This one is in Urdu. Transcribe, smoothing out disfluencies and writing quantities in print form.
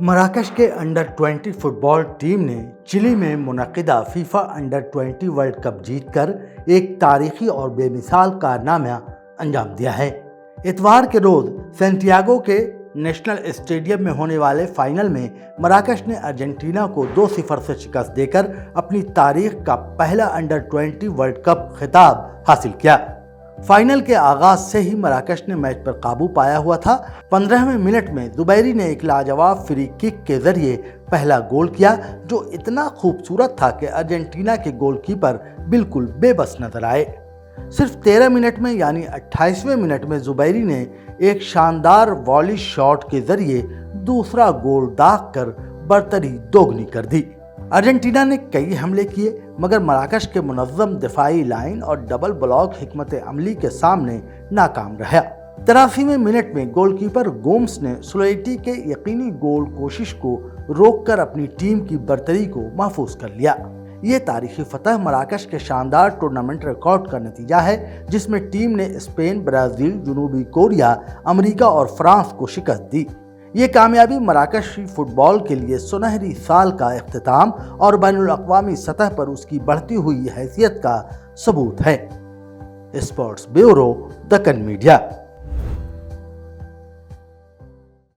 مراکش کے انڈر 20 فٹ بال ٹیم نے چلی میں منعقدہ فیفا انڈر 20 ورلڈ کپ جیت کر ایک تاریخی اور بے مثال کارنامہ انجام دیا ہے۔ اتوار کے روز سینٹیاگو کے نیشنل اسٹیڈیم میں ہونے والے فائنل میں مراکش نے ارجنٹینا کو 2-0 سے شکست دے کر اپنی تاریخ کا پہلا انڈر 20 ورلڈ کپ خطاب حاصل کیا۔ فائنل کے آغاز سے ہی مراکش نے میچ پر قابو پایا ہوا تھا۔ 15ویں منٹ میں زبیری نے ایک لاجواب فری کک کے ذریعے پہلا گول کیا، جو اتنا خوبصورت تھا کہ ارجنٹینا کے گول کیپر بالکل بے بس نظر آئے۔ صرف 13 منٹ میں یعنی 28ویں منٹ میں زبیری نے ایک شاندار والی شاٹ کے ذریعے دوسرا گول داغ کر برتری دوگنی کر دی۔ ارجنٹینا نے کئی حملے کیے مگر مراکش کے منظم دفاعی لائن اور ڈبل بلاک حکمت عملی کے سامنے ناکام رہا۔ 83ویں منٹ میں گول کیپر گومز نے سولیٹی کے یقینی گول کوشش کو روک کر اپنی ٹیم کی برتری کو محفوظ کر لیا۔ یہ تاریخی فتح مراکش کے شاندار ٹورنامنٹ ریکارڈ کا نتیجہ ہے، جس میں ٹیم نے اسپین، برازیل، جنوبی کوریا، امریکہ اور فرانس کو شکست دی۔ یہ کامیابی مراکشی فٹ بال کے لیے سنہری سال کا اختتام اور بین الاقوامی سطح پر اس کی بڑھتی ہوئی حیثیت کا ثبوت ہے۔ Sports bureau, Deccan media.